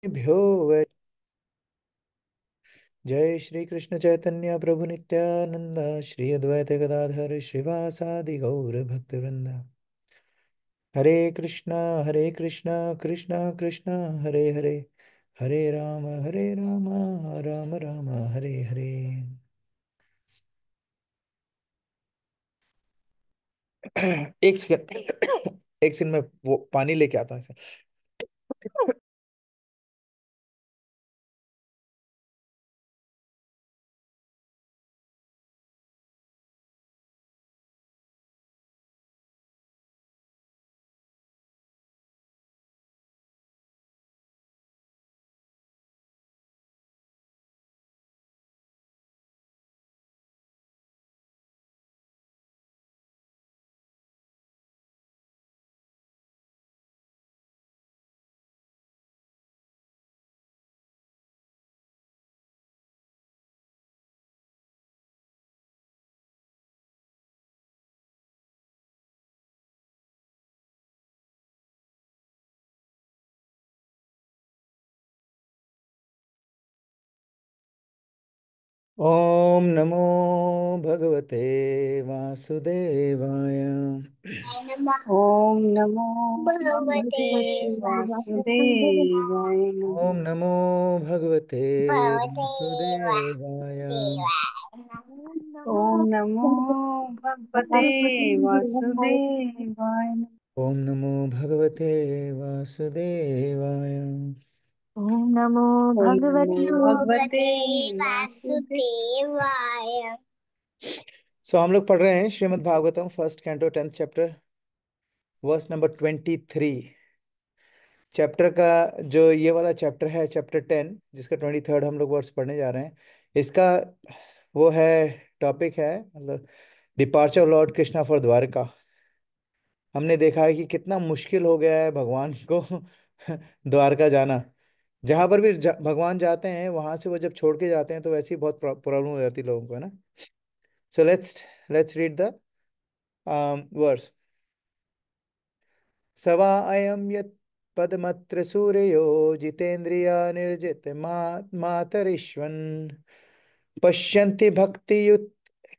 भ्यो वै। जय श्री कृष्ण चैतन्य प्रभु नित्यानंद श्री अद्वैत गदाधर श्रीवासादि गौर भक्तवृंद। हरे कृष्णा कृष्णा कृष्णा हरे हरे, हरे राम राम राम हरे हरे। एक सेकंड, एक सेकंड में वो पानी लेके आता हूँ। ओम नमो भगवते वासुदेवाय। ओम नमो भगवते वासुदेवाय। ओम नमो भगवते वासुदेवाय। ओम नमो भगवते वासुदेवाय। ओम नमो भगवते वासुदेवाय। ओम नमो ओम भगवते नमो भगवते वासुदेव। वासुदेवाय। हम लोग पढ़ रहे हैं Shrimad Bhagavatam first canto 10th chapter, verse number 23। Chapter का जो ये वाला चैप्टर है, चैप्टर 10, जिसका 23rd हम लोग वर्स पढ़ने जा रहे हैं। इसका वो है, टॉपिक है मतलब departure Lord Krishna for Dwarka. हमने देखा है कि कितना मुश्किल हो गया है भगवान को द्वारका जाना। जहां पर भी भगवान जाते हैं, वहां से वो जब छोड़ के जाते हैं तो वैसे ही बहुत प्रॉब्लम हो जाती है लोगों को, है ना। So let's read the verse. सवा अयं यत् पदमत्र सूर्यो जितेन्द्रिया निर्जित मातरिश्वन् पश्यन्ति भक्तियुत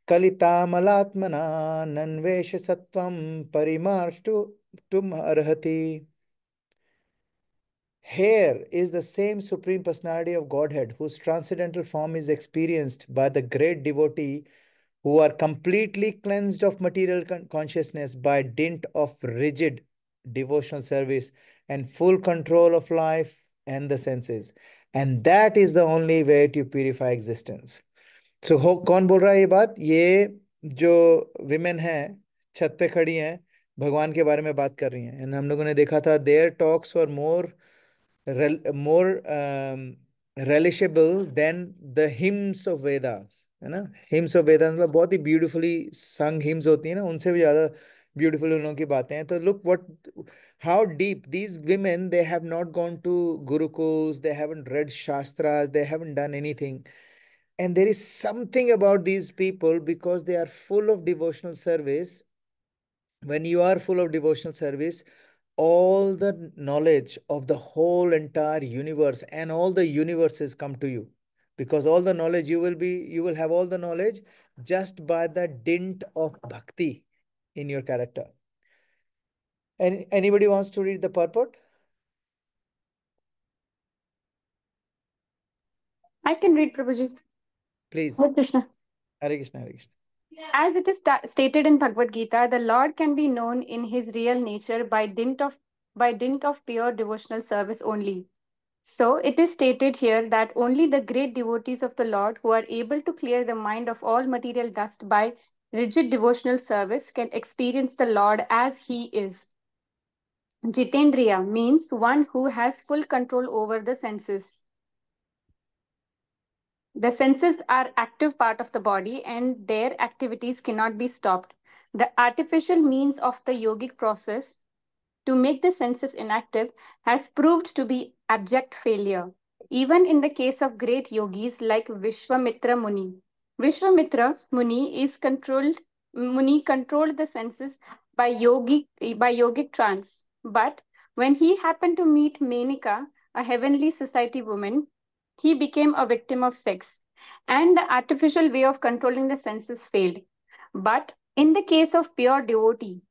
कलितामलात्मना नन्वेष सत्वं परिमार्ष्टुम अर्हति। Here is the same Supreme Personality of Godhead whose transcendental form is experienced by the great devotee who are completely cleansed of material consciousness by dint of rigid devotional service and full control of life and the senses. And that is the only way to purify existence. So, कौन बोल रहा है ये बात? ये जो women है, छत पे खड़ी हैं, भगवान के बारे में बात कर रही हैं। एंड हम लोगों ने देखा था their talks for more relishable than the hymns of Vedas, है ना। hymns of Vedas मतलब बहुत ही beautifully sung hymns होती है ना, उनसे भी ज्यादा beautiful उन लोगों की बातें हैं। तो look what, how deep these women, they have not gone to gurukuls, they haven't read shastras, they haven't done anything, and there is something about these people because they are full of devotional service. When you are full of devotional service, all the knowledge of the whole entire universe and all the universes come to you, because all the knowledge you will have all the knowledge just by the dint of bhakti in your character. And anybody wants to read the purport? I can read, Prabhuji. Please. Hare Krishna. Hare Krishna, Hare Krishna. As it is stated in Bhagavad Gita, the Lord can be known in his real nature by dint of pure devotional service only. So it is stated here that only the great devotees of the Lord who are able to clear the mind of all material dust by rigid devotional service can experience the Lord as he is. Jitendriya means one who has full control over the senses. The senses are active part of the body and their activities cannot be stopped. The artificial means of the yogic process to make the senses inactive has proved to be abject failure, even in the case of great yogis like Vishwamitra Muni. Vishwamitra Muni controlled the senses by yogic trance. But when he happened to meet Menika, a heavenly society woman, he became a victim of sex, and the artificial way of controlling the senses failed. But in the case of pure devotee,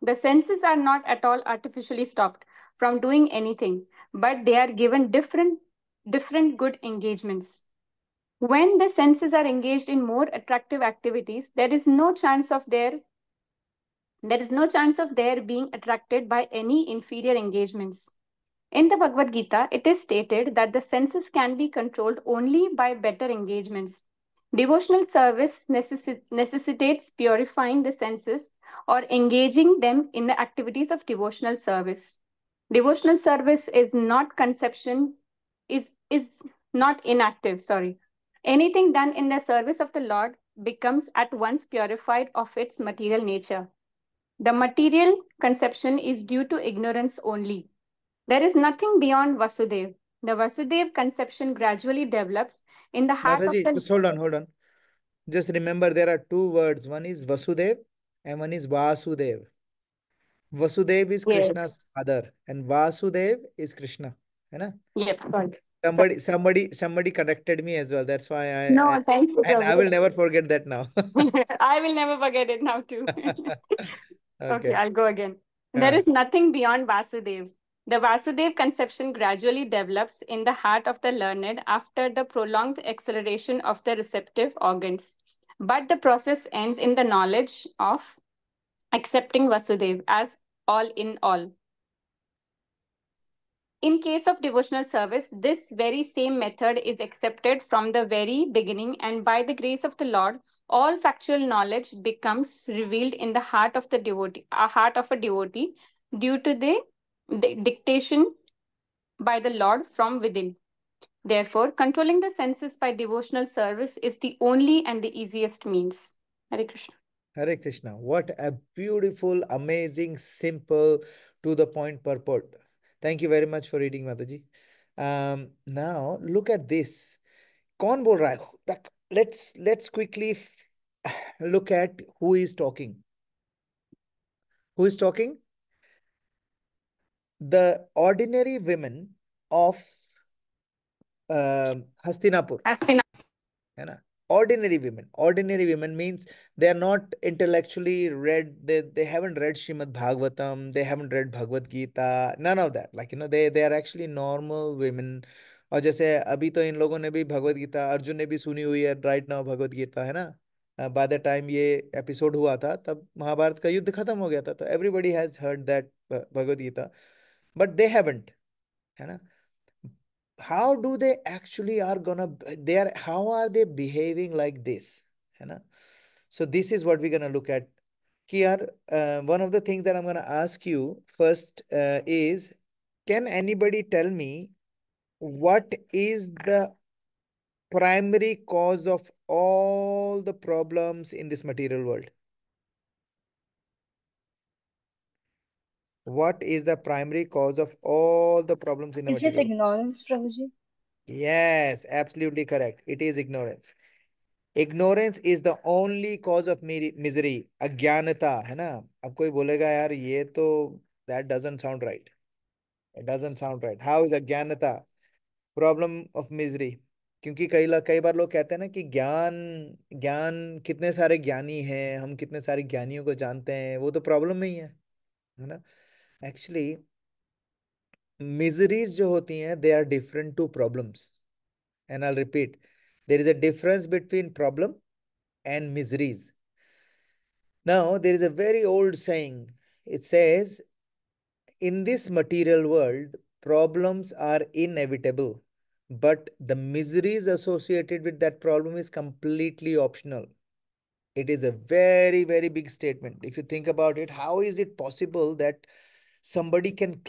the senses are not at all artificially stopped from doing anything, but they are given different good engagements. When the senses are engaged in more attractive activities, there is no chance of their being attracted by any inferior engagements. In the Bhagavad Gita, it is stated that the senses can be controlled only by better engagements. Devotional service necessitates purifying the senses or engaging them in the activities of devotional service. Devotional service is not inactive, sorry. Anything done in the service of the Lord becomes at once purified of its material nature. The material conception is due to ignorance only. There is nothing beyond Vasudev. The Vasudev conception gradually develops in the heart of Mataji, the. just hold on, hold on. Just remember there are two words. One is Vasudev and one is Vasudev. Vasudev is Yes. Krishna's father and Vasudev is Krishna. है ना? Yes, sorry. Somebody corrected me as well. That's why No, thank you, and I Prabhu. will never forget that now. I will never forget it now, too. Okay, Okay. I'll go again. There Uh, is nothing beyond Vasudev. The Vasudev conception gradually develops in the heart of the learned after the prolonged acceleration of the receptive organs. But the process ends in the knowledge of accepting Vasudev as all in all. In case of devotional service, this very same method is accepted from the very beginning, and by the grace of the Lord, all factual knowledge becomes revealed in the heart of a devotee, due to the dictation by the Lord from within. Therefore, controlling the senses by devotional service is the only and the easiest means. Hare Krishna. Hare Krishna. What a beautiful, amazing, simple, to the point purport. Thank you very much for reading, Mataji. Now look at this. कौन बोल रहा है? Let's quickly look at who is talking. Who is talking? The ordinary women of Hastinapur. Hastina. है ना? Ordinary women means they are not intellectually read, they haven't read Srimad Bhagavatam, they haven't read Bhagavad Gita, none of that. Like, they are actually normal women. और जैसे अभी तो इन लोगों ने भी भगवत गीता, अर्जुन ने भी सुनी हुई है राइट नाउ भगवत गीता, है ना? बाय द टाइम ये एपिसोड हुआ था तब महाभारत का युद्ध खत्म हो गया था, तो everybody has heard that Bhagavad Gita, but they haven't, है ना? How do they actually are gonna they are how are they behaving like this, you know? So this is what we're gonna look at here. One of the things that I'm gonna ask you first is, can anybody tell me what is the primary cause of all the problems in this material world? What is the primary cause of all the problems in the Is it material world? ignorance, Prabhuji? Yes, absolutely correct. It is ignorance. Ignorance is the only cause of misery. अज्ञानता, है ना? अब कोई बोलेगा यार ये तो that doesn't sound right. It doesn't sound right. How is अज्ञानता प्रॉब्लम ऑफ मिजरी? क्योंकि कई बार लोग कहते हैं ना कि ज्ञान ज्ञान कितने सारे ज्ञानी हैं, हम कितने सारे ज्ञानियों को जानते हैं, वो तो प्रॉब्लम में ही है ना? एक्चुअली मिजरीज जो होती हैं they are different to problems. And I repeat, there is a difference between problem and miseries. Now, there is a very old saying. It says, in this material world, problems are inevitable, but the miseries associated with that problem is completely optional. It is a very, very big statement. If you think about it, how is it possible that somebody can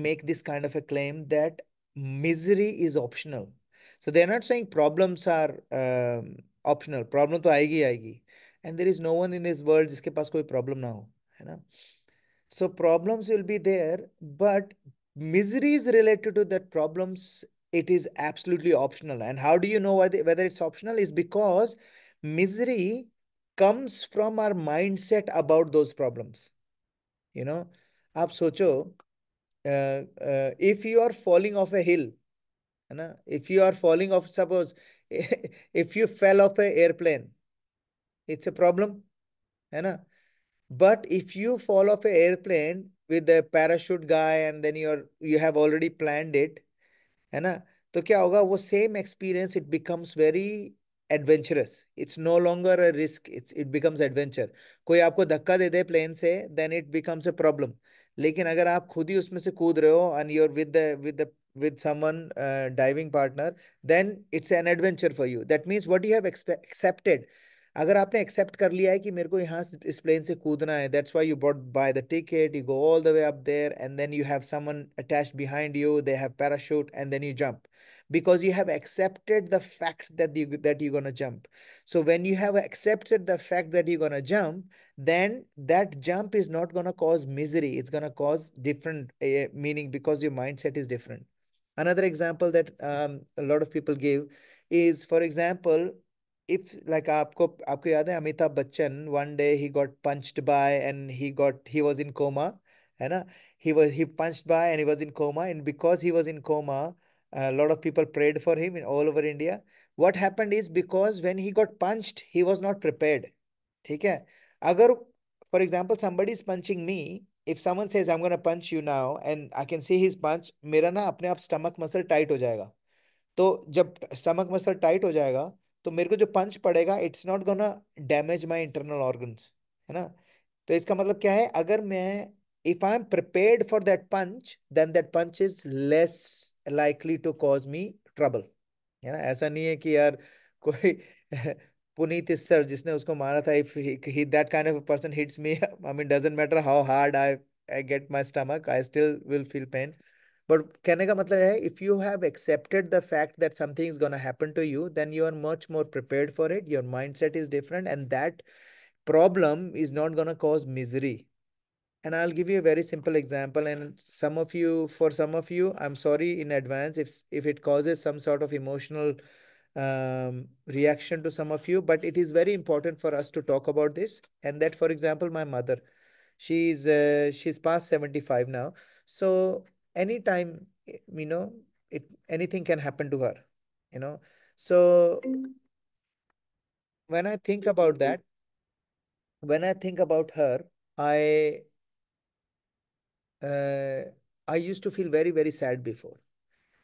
make this kind of a claim that misery is optional? So they're not saying problems are optional. Problem तो आएगी आएगी, and there is no one in this world जिसके पास कोई problem ना हो, है ना? So problems will be there, but miseries related to that problems, it is absolutely optional. And how do you know whether it's optional? Is because misery comes from our mindset about those problems. You know, आप सोचो, if you are falling off a hill, है ना, if you are falling off, suppose if you fell off a airplane, it's a problem, है ना. But if you fall off a airplane with a parachute guy and then you have already planned it, है ना, तो क्या होगा, वो same experience it becomes very adventurous. It's no longer a risk, it becomes adventure. कोई आपको धक्का दे दे प्लेन से, then it becomes a problem. लेकिन अगर आप खुद ही उसमें से कूद रहे हो and you're with someone diving partner, then it's an adventure for you. That means what you have accepted. अगर आपने एक्सेप्ट कर लिया है कि मेरे को यहाँ इस प्लेन से कूदना है, that's why you bought buy the ticket, you go all the way up there and then you have someone attached behind you, they have parachute, and then you jump because you have accepted the fact that you're going to jump. So when you have accepted the fact that you're going to jump, then that jump is not going to cause misery, it's going to cause different meaning because your mindset is different. Another example that a lot of people give is, for example, if like आपको आपको याद है Amitabh Bachchan, one day he got punched by and he was in coma, है ना. He punched by and he was in coma, and because he was in coma, a lot of people prayed for him in all over India. What happened is, because when he got punched he was not prepared. ठीक है. अगर for example somebody is punching me, if someone says I'm going to punch you now and I can see his punch, मेरा ना अपने आप stomach muscle tight हो जाएगा. तो जब स्टमक मसल टाइट हो जाएगा, तो मेरे को जो पंच पड़ेगा, it's not gonna damage my internal organs, है ना. तो इसका मतलब क्या है, अगर मैं if I am prepared for that punch, then that punch is less likely to cause me trouble, है ना. ऐसा नहीं है कि यार कोई पुनीत इस सर जिसने उसको मारा था, if he that kind of person hits me, I mean doesn't matter how hard I get my stomach, I still will feel pain. But कहने का मतलब है, if you have accepted the fact that something is gonna happen to you, then you are much more prepared for it, your mind set is different, and that problem is not going to cause misery. And I'll give you a very simple example, and for some of you, I'm sorry in advance if it causes some sort of emotional reaction to some of you, but it is very important for us to talk about this. And that, for example, my mother, she's past 75 now. So anytime, you know, anything can happen to her, you know. So when I think about that, when I think about her, I uh, I used to feel very, very sad before.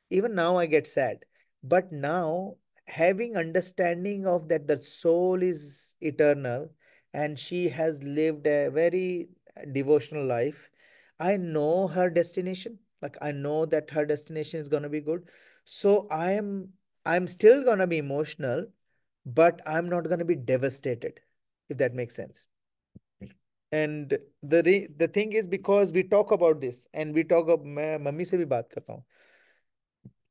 Even now I get sad. But now, having understanding of that the soul is eternal and she has lived a very devotional life, I know her destination. Like I know that her destination is gonna be good. So I'm still gonna be emotional, but I'm not gonna be devastated, if that makes sense. And the thing is, because we talk about this and मैं mummy से भी बात करता हूँ,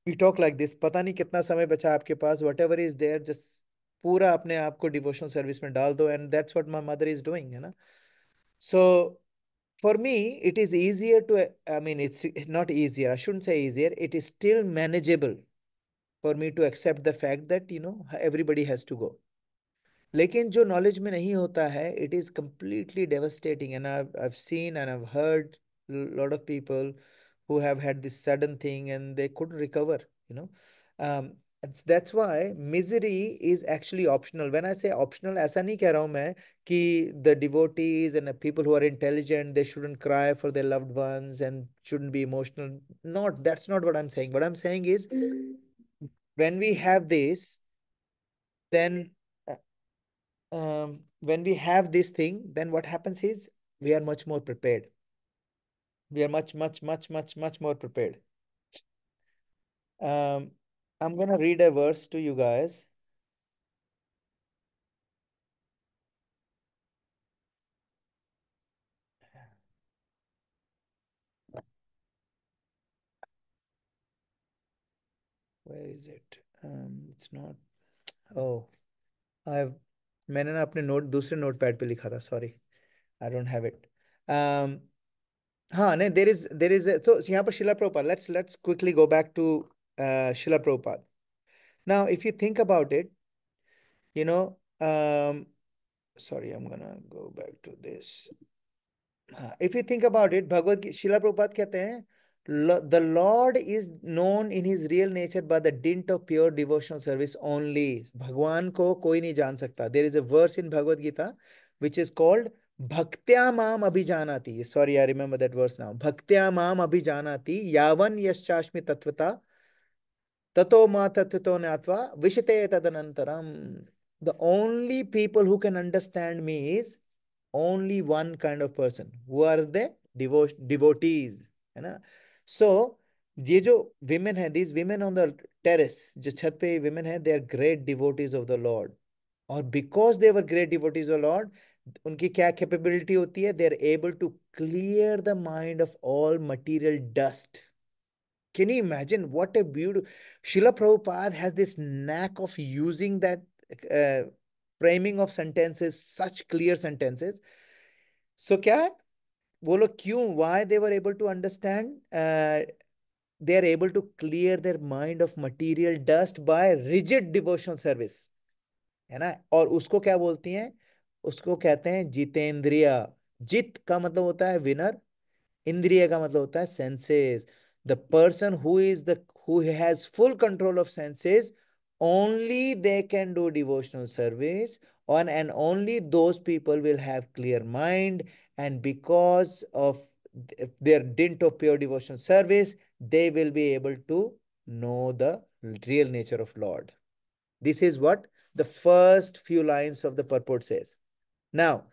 we talk like this. पता नहीं कितना समय बचा आपके पास, whatever is there, just पूरा अपने आप को डिवोशनल सर्विस में डाल दो, and that's what my mother is doing, है ना. So for me it is easier to, I mean, it's not easier, I shouldn't say easier, it is still manageable for me to accept the fact that everybody has to go. लेकिन जो knowledge में नहीं होता है, it is completely devastating, and I've seen and I've heard lot of people who have had this sudden thing and they couldn't recover, you know. That's why misery is actually optional. When I say optional, ऐसा नहीं कह रहा हूँ मैं कि the devotees and the people who are intelligent, they shouldn't cry for their loved ones and shouldn't be emotional. Not, that's not what I'm saying. What I'm saying is, when we have this, then when we have this thing, then what happens is we are much more prepared. We are much, much, much, much, much more prepared. Um, I'm gonna read a verse to you guys. Where is it? It's not. Oh, I've मैंने ना अपने note दूसरे note pad पे लिखा था. Sorry, I don't have it. Um, हाँ नहीं, there is तो यहाँ पर शिला Prabhupada. Let's quickly go back to Srila Prabhupada. Now, if you think about it, you know, sorry, I'm gonna go back to this. हाँ, if you think about it, Bhagavad Gita, शिला प्रभुपाद कहते हैं, The Lord is known in his real nature by the dint of pure devotional service only. भगवान को कोई नहीं जान सकता. There is a verse in Bhagavad Gita which is called Bhaktya Mam Abhijanati. Sorry, I remember that verse now. Bhaktya Mam Abhijanati Yavan Yaschashmi Tatvata Tato Ma Tattvato Natva Vishite Tadanantaram. The only people who can understand me is only one kind of person. Who are the devotees? है ना? So ये जो women है, these women on the terrace, जो छत पे women है, they are great devotees of the Lord. और because they were great devotees of the Lord, उनकी क्या capability होती है? They are able to clear the mind of all material dust. Can you imagine what a beautiful... Srila Prabhupada has this knack of using that framing of sentences, such clear sentences. So क्या है? वो लोग क्यों? Why they were able to understand? They are able to clear their mind of material dust by rigid devotional service. है ना? और उसको क्या बोलती हैं? उसको कहते हैं जितेंद्रिय. जित का मतलब होता है विनर, इंद्रिय का मतलब होता है senses. The person who has full control of senses, only they can do devotional service on, and only those people will have clear mind, and because of their dint of pure devotional service, they will be able to know the real nature of Lord. This is what the first few lines of the purport says. Now,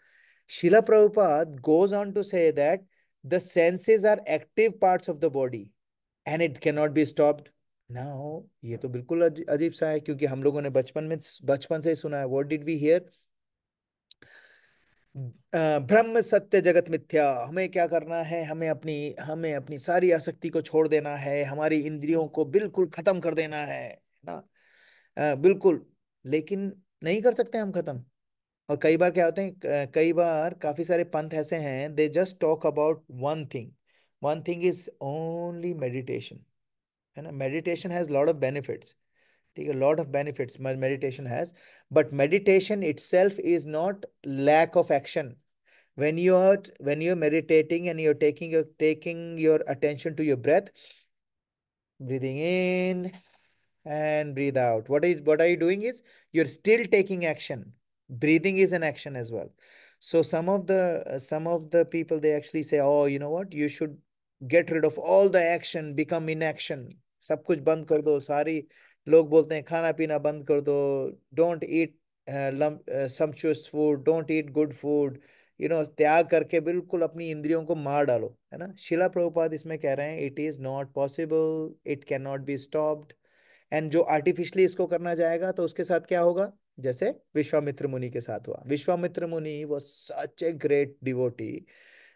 Srila Prabhupada goes on to say that the senses are active parts of the body and it cannot be stopped. Now, ये तो बिल्कुल अजीब सा है, क्योंकि हम लोगों ने बचपन से ही सुना है. What did we hear? ब्रह्म सत्य जगत मिथ्या. हमें क्या करना है? हमें अपनी सारी आसक्ति को छोड़ देना है, हमारी इंद्रियों को बिल्कुल खत्म कर देना है ना? बिल्कुल. लेकिन नहीं कर सकते हम खत्म. और कई बार क्या होते हैं, कई बार काफी सारे पंथ ऐसे हैं, they just talk about one thing is only meditation. है ना? Meditation has lot of benefits. ठीक है, lot of benefits meditation has, but meditation itself is not lack of action. When you're meditating and you're taking your attention to your breath, breathing in and breathe out, what are you doing is you're still taking action. Breathing is an action as well. So some of the people, they actually say, oh, you know what, you should get rid of all the action, become inaction. सब कुछ बंद कर दो. सारी लोग बोलते हैं खाना पीना बंद कर दो. Don't eat sumptuous food, don't eat good food. त्याग करके बिल्कुल अपनी इंद्रियों को मार डालो. है ना? शिला प्रभुपाद इसमें कह रहे हैं, it is not possible, it can not be stopped. And जो आर्टिफिशियली इसको करना जाएगा तो उसके साथ क्या होगा? जैसे विश्वामित्र मुनि के साथ हुआ. विश्वामित्र मुनि was such a great devotee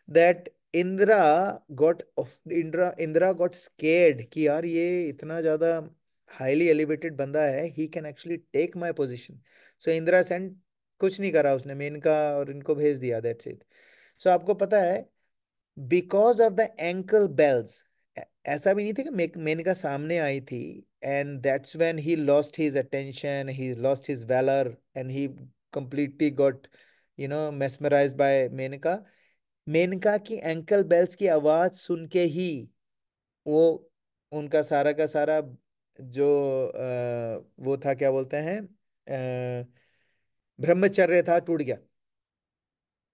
that Indra got scared कि यार ये इतना ज्यादा हाईली एलिवेटेड बंदा है, he can actually take my position. So Indra sent, कुछ नहीं करा उसने, मेनका और इनको भेज दिया, that's it. So आपको पता है, because of the ankle bells, ऐसा भी नहीं था कि मेनका सामने आई थी and that's when he lost his attention, he lost his valour and he completely got mesmerized by Menaka. Menaka की एंकल बेल्स की आवाज सुन के ही वो, उनका सारा का सारा जो वो था, क्या बोलते हैं, ब्रह्मचर्य था, टूट गया.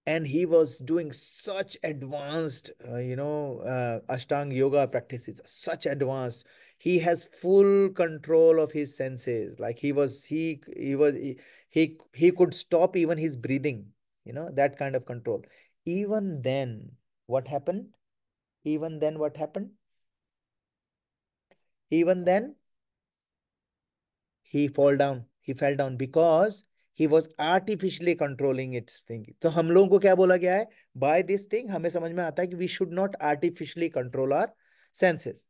And he was doing such advanced ashtanga yoga practices, such advanced. He has full control of his senses. Like he could stop even his breathing, that kind of control. Even then, what happened? Even then, what happened? Even then, he fell down because he was artificially controlling its thinking. तो हम लोगों को क्या बोला गया है? By this thing हमें समझ में आता है कि we should not artificially control our senses.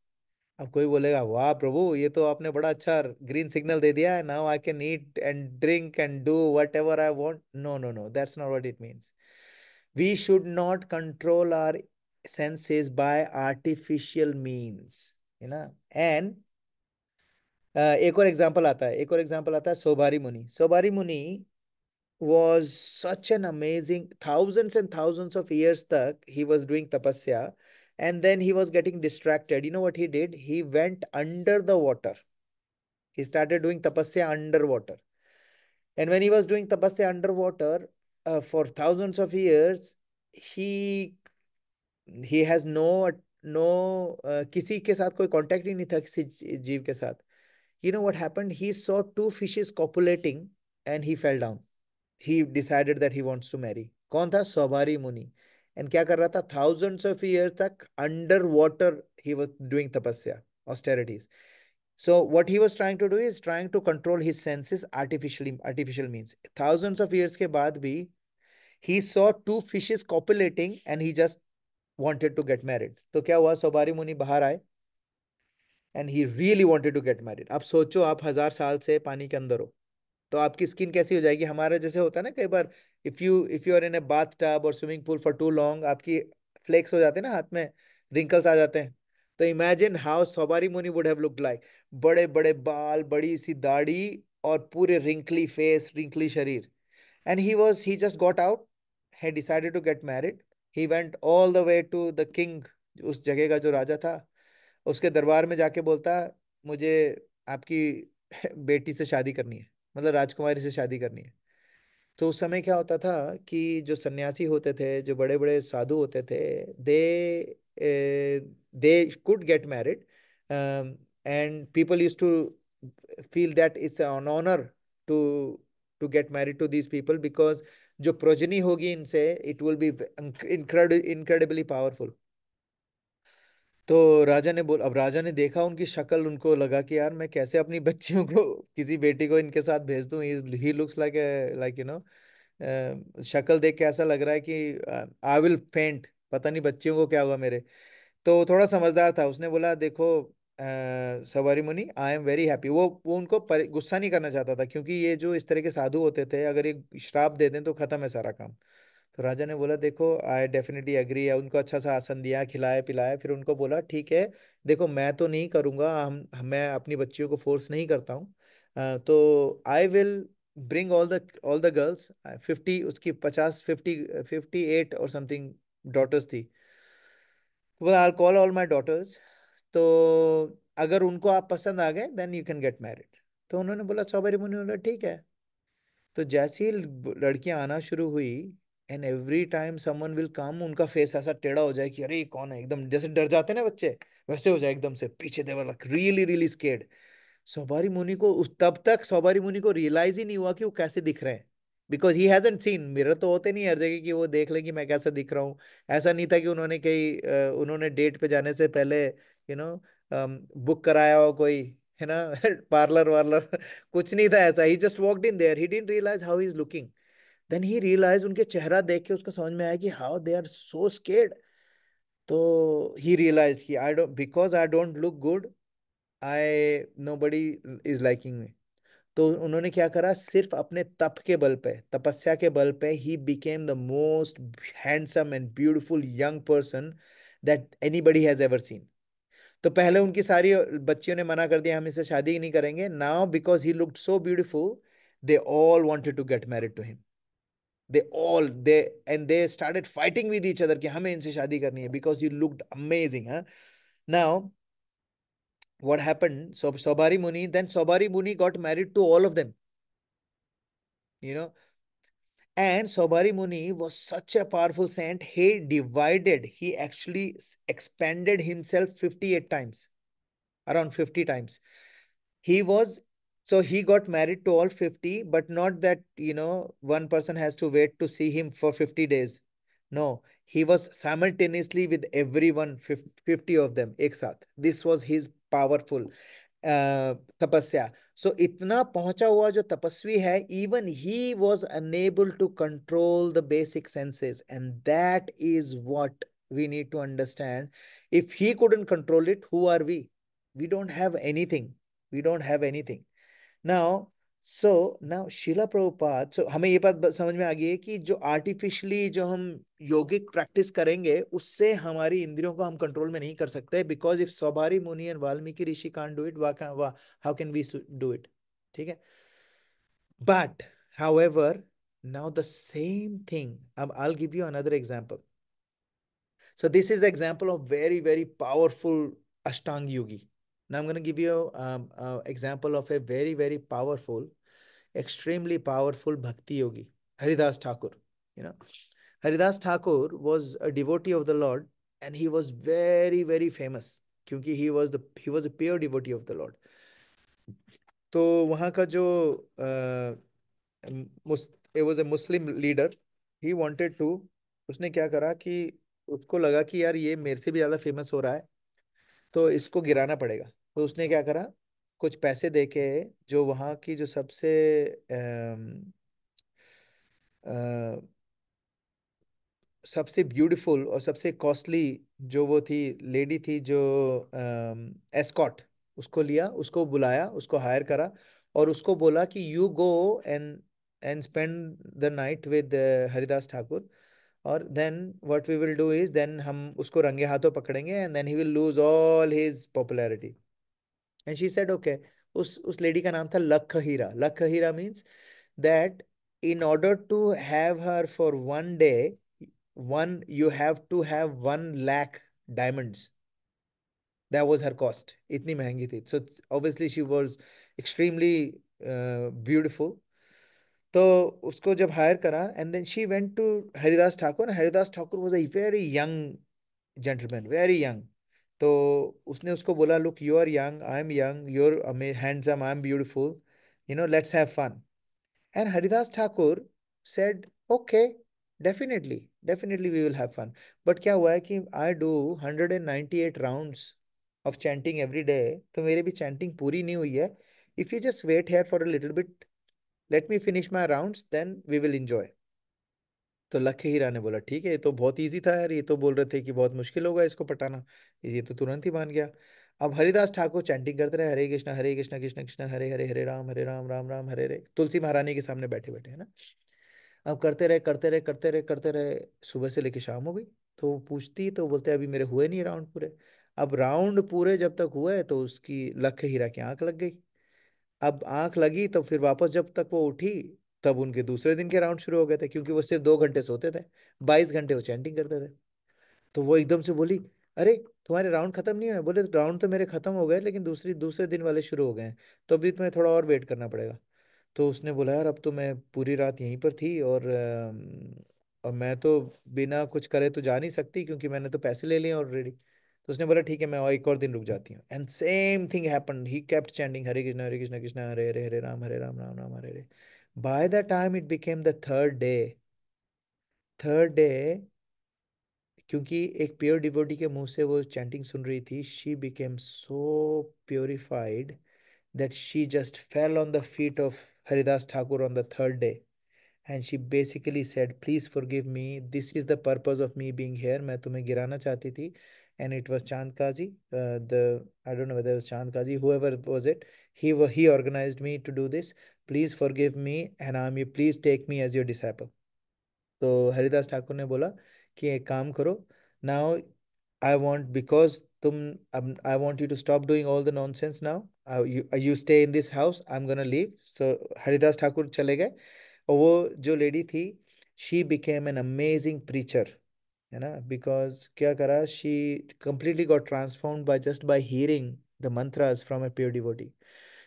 अब कोई बोलेगा, वाह प्रभु, ये तो आपने बड़ा अच्छा ग्रीन सिग्नल दे दिया है, now I can eat and drink and do whatever I want. No, no, no, that's not what it means. We should not control our senses by artificial means, and एक और example आता है सोबारी मुनि was such an amazing, thousands and thousands of years tak he was doing tapasya, and then he was getting distracted. You know what he did? He went under the water. He started doing tapasya underwater. And when he was doing tapasya underwater for thousands of years, he he has किसी के साथ कोई contact ही नहीं था, किसी जीव के साथ. You know what happened? He saw two fishes copulating and he fell down. He decided that he wants to marry. कौन था? सौबारी मुनि. And क्या कर रहा था? Thousands of years तक underwater he was doing tapasya, austerities. So what he was trying to do is trying to control his senses artificially. Artificial means thousands of years के बाद भी he saw two fishes copulating and he just wanted to get married. तो क्या हुआ? सौबारी मुनि बाहर आए and he really wanted to get married. अब सोचो, आप 1000 साल से पानी के अंदर हो, तो आपकी स्किन कैसी हो जाएगी? हमारे जैसे होता है ना कई बार, if you are in a bathtub और swimming pool for too long, आपकी फ्लेक्स हो जाते हैं ना हाथ में, रिंकल्स आ जाते हैं. तो इमेजिन हाउ सवारी मुनि वुड हैव लुक्ड लाइक. बड़े बड़े बाल, बड़ी सी दाढ़ी, और पूरे रिंकली फेस, रिंकली शरीर. And he just got out. he decided to get married. He went all the way to the king, उस जगह का जो राजा था. उसके दरबार में जाके बोलता, मुझे आपकी बेटी से शादी करनी है, मतलब राजकुमारी से शादी करनी है. तो उस समय क्या होता था कि जो सन्यासी होते थे, जो बड़े बड़े साधु होते थे, they could get married, and people use to feel that it's an honour to to get married to these people, because जो प्रोजनी होगी इनसे, it will be incredibly powerful. तो राजा ने बोल अब राजा ने देखा उनकी शक्ल, उनको लगा कि यार मैं कैसे अपनी बच्चियों को, किसी बेटी को इनके साथ भेज दूं. ही लुक्स लाइक शक्ल देख के ऐसा लग रहा है कि आई विल फेंट, पता नहीं बच्चियों को क्या हुआ मेरे. तो थोड़ा समझदार था, उसने बोला देखो सवारी मुनि, आई एम वेरी हैप्पी. वो उनको गुस्सा नहीं करना चाहता था, क्योंकि ये जो इस तरह के साधु होते थे, अगर ये श्राप दे दें तो खत्म है सारा काम. तो राजा ने बोला देखो आई डेफिनेटली एग्री है. उनको अच्छा सा आसन दिया, खिलाया पिलाया, फिर उनको बोला ठीक है, देखो मैं तो नहीं करूंगा, मैं अपनी बच्चियों को फोर्स नहीं करता हूँ. तो I will bring all the girls 50, उसकी 50, 58 और समथिंग डॉटर्स थी. तो I call all my daughters. तो अगर उनको आप पसंद आ गए then you can get married. तो उन्होंने बोला, चौबरी मुनि ने बोला ठीक है. तो जैसे ही लड़कियां आना शुरू हुई, and every time someone will come, उनका फेस ऐसा टेढ़ा हो जाए कि अरे ये कौन है, एकदम जैसे डर जाते हैं ना बच्चे, वैसे हो जाए एकदम से पीछे. They were like really really scared. Saubhari Muni को उस तब तक सौबारी मुनि को रियलाइज ही नहीं हुआ कि वो कैसे दिख रहे हैं, because he hasn't seen. Mirror तो होते नहीं हर जगह कि वो देख लें कि मैं कैसा दिख रहा हूँ. ऐसा नहीं था कि उन्होंने डेट पे जाने से पहले बुक कराया हो कोई, है ना, पार्लर वार्लर. कुछ नहीं था ऐसा. He just walked in there, he didn't realise how he is looking. Then he realise, उनके चेहरा देख के उसको समझ में आया कि how they are so scared. तो ही रियलाइज कि I don't, because I don't look good, I nobody is liking me. तो उन्होंने क्या करा, सिर्फ अपने तप के बल पे, तपस्या के बल पे, he became the most handsome and beautiful young person that anybody has ever seen. तो पहले उनकी सारी बच्चियों ने मना कर दिया, हम इससे शादी ही नहीं करेंगे. Now because he looked so beautiful, they all wanted to get married to him. They started fighting with each other कि हमें इनसे शादी करनी है, because he looked amazing. Now what happened? So Sobari Muni got married to all of them, you know. And Sobari Muni was such a powerful saint. He actually expanded himself 58 times, around 50 times. He was, so he got married to all 50, but not that, one person has to wait to see him for 50 days. No, he was simultaneously with everyone, 50 of them, ek saath. This was his powerful तपस्या. सो इतना पहुंचा हुआ जो तपस्वी है, even he was unable to control the basic senses, and that is what we need to understand. If he couldn't control it, who are we? We don't have anything. We don't have anything. Now, now शिला प्रभुपाद, हमें ये बात समझ में आ गई है कि जो artificially जो हम योगिक प्रैक्टिस करेंगे, उससे हमारी इंद्रियों को हम कंट्रोल में नहीं कर सकते. Because if Saubhari Muni and Valmiki Rishi can't do it, how can we do it? ठीक है. But however, now the same thing, अब I will give you another example. So this is the example of very, very powerful Ashtanga yogi. Now I'm going to give you an example of a very, very powerful, extremely powerful bhakti yogi, Haridas Thakur. You know, Haridas Thakur was a devotee of the Lord, and he was very, very famous क्योंकि he was a pure devotee of the Lord. तो वहाँ का जो it was a Muslim leader, he wanted to, उसने क्या करा कि उसको लगा कि यार ये मेरे से भी ज्यादा फेमस हो रहा है, तो इसको गिराना पड़ेगा। तो उसने क्या करा, कुछ पैसे देके जो वहाँ की जो सबसे सबसे ब्यूटीफुल और सबसे कॉस्टली जो वो थी, लेडी थी जो एस्कॉट, उसको लिया, उसको बुलाया, उसको हायर करा, और उसको बोला कि you go and spend the night with Haridas Thakur, और then what we will do is, then हम उसको रंगे हाथों पकड़ेंगे and then he will lose all his popularity. And she said okay. उस लेडी का नाम था Lakh Hira. Lakh Hira means that in order to have her for one day, you have to have 1 lakh diamonds. That was her cost. इतनी महंगी थी। So obviously she was extremely beautiful. तो उसको जब हायर करा and then she went to Haridas Thakur. Haridas Thakur was a very young gentleman, very young. तो उसने उसको बोला, look you are young, I am young, you are handsome, I am beautiful, let's have fun. And Haridas Thakur said, okay, definitely, definitely we will have fun. But क्या हुआ है कि I do 198 rounds of chanting every day, तो मेरी भी chanting पूरी नहीं हुई है। If you just wait here for a little bit, let me finish my rounds, then we will enjoy. तो लखे हीरा ने बोला, ठीक है, ये तो बहुत इजी था यार, ये तो बोल रहे थे कि बहुत मुश्किल होगा इसको पटाना, ये तो तुरंत ही मान गया। अब हरिदास ठाकुर चैंटिंग करते रहे, हरे कृष्णा कृष्ण कृष्ण हरे हरे, हरे राम राम राम हरे हरे, तुलसी महारानी के सामने बैठे बैठे, है ना। अब करते रहे करते रहे करते रहे करते रहे, सुबह से लेके शाम हो गई। तो वो पूछती, तो बोलते अभी मेरे हुए नहीं राउंड पूरे। अब राउंड पूरे जब तक हुए तो उसकी लख हीरा की आंख लग गई। अब आंख लगी तो फिर वापस जब तक वो उठी, तब उनके दूसरे दिन के राउंड शुरू हो गए थे, क्योंकि वो सिर्फ 2 घंटे सोते थे, 22 घंटे वो चैंटिंग करते थे। तो वो एकदम से बोली, अरे तुम्हारे राउंड खत्म नहीं हुए? बोले राउंड तो मेरे खत्म हो गए, लेकिन दूसरे दिन वाले शुरू हो गए हैं, तो अभी तुम्हें थोड़ा और वेट करना पड़ेगा। तो उसने बोला, यार अब तो मैं पूरी रात यहीं पर थी, और मैं तो बिना कुछ करे तो जा नहीं सकती, क्योंकि मैंने तो पैसे ले लिए ऑलरेडी। तो उसने बोला, ठीक है, मैं और एक और दिन रुक जाती हूँ। And same thing happened, he kept chanting Hare Krishna Krishna Hare Hare, Hare Ram Ram Hare Hare. By the time it became the third day, क्योंकि एक प्योर डिवोटी के मुंह से वो चैंटिंग सुन रही थी, she became so purified that she just fell on the feet of Haridas Thakur on the third day. And she basically said, please forgive me. This is the purpose of me being here. मैं तुम्हें गिराना चाहती थी. And it was Chand Kaji, I don't know whether it was Chand Kaji, whoever was it. He organized me to do this. Please forgive me, and please take me as your disciple. तो हरिदास ठाकुर ने बोला कि एक काम करो, now I want, because तुम, अब I want you to stop doing all the nonsense now, you stay in this house, I am gonna leave. So Haridas Thakur चले गए, और वो जो लेडी थी, she became an amazing preacher, है ना। बिकॉज क्या करा, she completely got transformed by just by hearing the mantras from a pure devotee.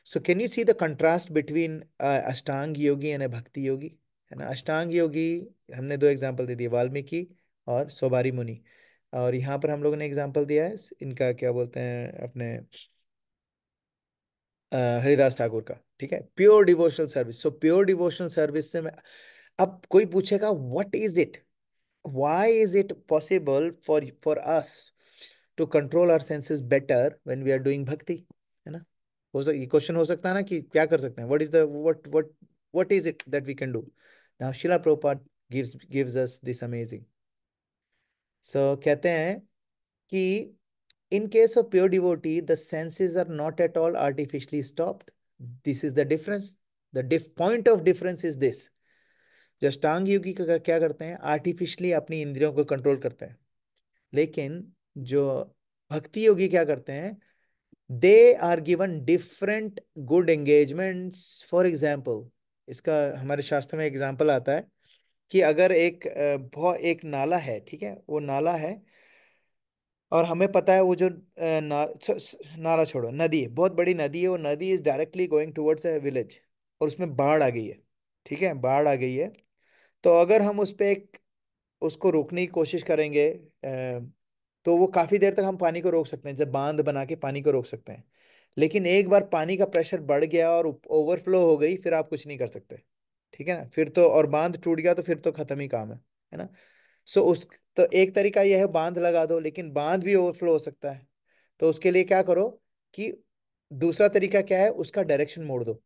So can you see the contrast between Ashtang yogi and a bhakti yogi? है ना। अष्टांग योगी, हमने 2 example दे दिए, वाल्मीकि और सोबारी मुनि। और यहाँ पर हम लोगों ने एग्जाम्पल दिया है इनका, क्या बोलते हैं, अपने हरिदास ठाकुर का। ठीक है, pure devotional service. So pure devotional service से मैं, अब कोई पूछेगा what is it, why is it possible for us to control our senses better when we are doing bhakti, है ना। ये क्वेश्चन हो सकता है ना कि क्या कर सकते हैं, what is it that we can do? Now Srila Prabhupada gives us this amazing, so कहते हैं कि in case of pure devotee the senses are not at all artificially stopped. This is the difference. The point of difference is this: जो अष्टांग योगी क्या करते हैं, artificially अपनी इंद्रियों को कंट्रोल करते हैं, लेकिन जो भक्ति योगी क्या करते हैं, they are given different good engagements. For example, इसका हमारे शास्त्र में एग्जाम्पल आता है कि अगर एक बहुत एक नाला है, ठीक है, वो नाला है, और हमें पता है वो जो नाला छोड़ो, नदी है, बहुत बड़ी नदी है, वो नदी is directly going towards a village, और उसमें बाढ़ आ गई है। ठीक है, बाढ़ आ गई है। तो अगर हम उस पे एक उसको रोकने की कोशिश करेंगे, तो वो काफी देर तक हम पानी को रोक सकते हैं, जब बांध बना के पानी को रोक सकते हैं। लेकिन एक बार पानी का प्रेशर बढ़ गया और ओवरफ्लो हो गई, फिर आप कुछ नहीं कर सकते। ठीक है ना, फिर तो, और बांध टूट गया तो फिर तो खत्म ही काम है ना। सो उस तो एक तरीका यह है, बांध लगा दो, लेकिन बांध भी ओवरफ्लो हो सकता है। तो उसके लिए क्या करो कि दूसरा तरीका क्या है, उसका डायरेक्शन मोड़ दो,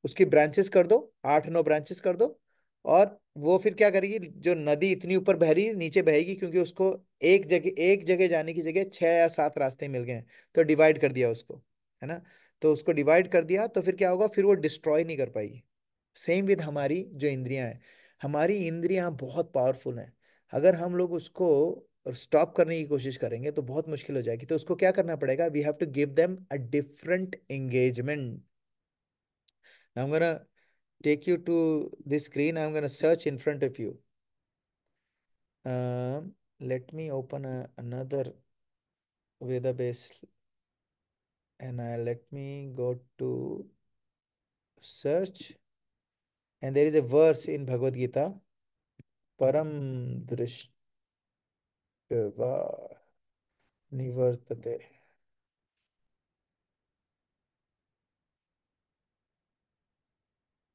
उसकी ब्रांचेस कर दो, 8 9 ब्रांचेस कर दो। और वो फिर क्या करेगी, जो नदी इतनी ऊपर बह रही है नीचे बहेगी, क्योंकि उसको एक जगह जाने की जगह 6 या 7 रास्ते मिल गए हैं, तो डिवाइड कर दिया उसको, है ना। तो उसको डिवाइड कर दिया तो फिर क्या होगा, फिर वो डिस्ट्रॉय नहीं कर पाएगी। सेम विद हमारी जो इंद्रियां हैं, हमारी इंद्रियां बहुत पावरफुल हैं। अगर हम लोग उसको स्टॉप करने की कोशिश करेंगे तो बहुत मुश्किल हो जाएगी। तो उसको क्या करना पड़ेगा, we have to give them a different engagement. I'm gonna take you to this screen. I'm gonna search in front of you. Let me open another Veda base, and let me go to search. And there is a verse in Bhagavad Gita, Param Drishtva Nivartate.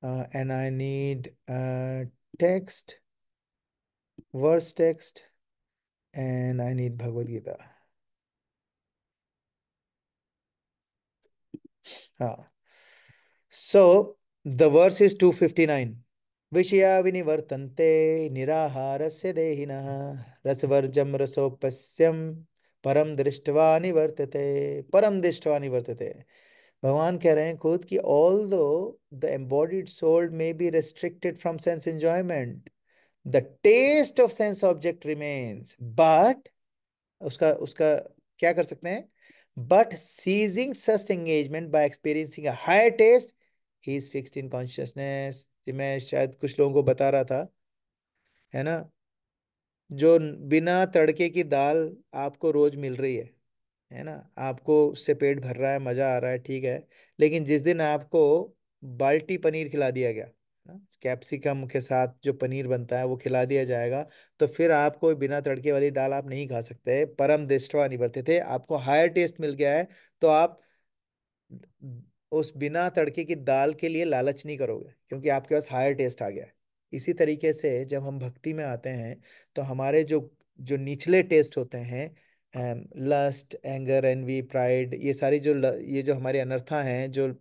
And I need text, verse text, and I need Bhagavad Gita. हाँ, so the verse is 259. विषया विनिवर्तन्ते निराहारस्य देहिनः रसवर्जं रसोपस्यं परम दृष्ट्वा निवर्तते। भगवान कह रहे हैं खुद कि although the embodied soul may be restricted from sense enjoyment, the taste of sense object remains, but उसका उसका क्या कर सकते हैं, but ceasing such engagement by experiencing a higher taste, he is fixed in consciousness. मैं शायद कुछ लोगों को बता रहा था, है ना, जो बिना तड़के की दाल आपको रोज मिल रही है ना, आपको उससे पेट भर रहा है, मजा आ रहा है, ठीक है। लेकिन जिस दिन आपको बाल्टी पनीर खिला दिया गया ना, कैप्सिकम के साथ जो पनीर बनता है वो खिला दिया जाएगा, तो फिर आपको बिना तड़के वाली दाल आप नहीं खा सकते। परम दृष्टवा निवर्ते थे, आपको हायर टेस्ट मिल गया है, तो आप उस बिना तड़के की दाल के लिए लालच नहीं करोगे, क्योंकि आपके पास हायर टेस्ट आ गया है। इसी तरीके से जब हम भक्ति में आते हैं, तो हमारे जो जो निचले टेस्ट होते हैं, लस्ट, एंगर, एनवी, प्राइड, ये सारी ये जो हमारी अनर्था हैं, जो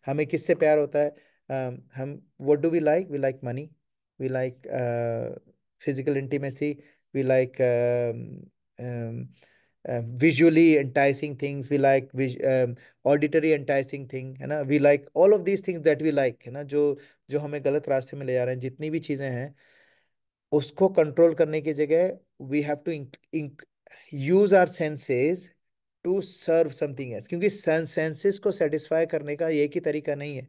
हमें किससे प्यार होता है, हम what do we like money, we like physical intimacy, we like visually enticing things, we like auditory enticing thing, है ना, we like all of these things that we like, है ना, जो जो हमें गलत रास्ते में ले जा रहे हैं, जितनी भी चीजें हैं, उसको कंट्रोल करने की जगह we have to use our senses to serve something else, क्योंकि सेंसेस को सेटिस्फाई करने का एक ही तरीका नहीं है।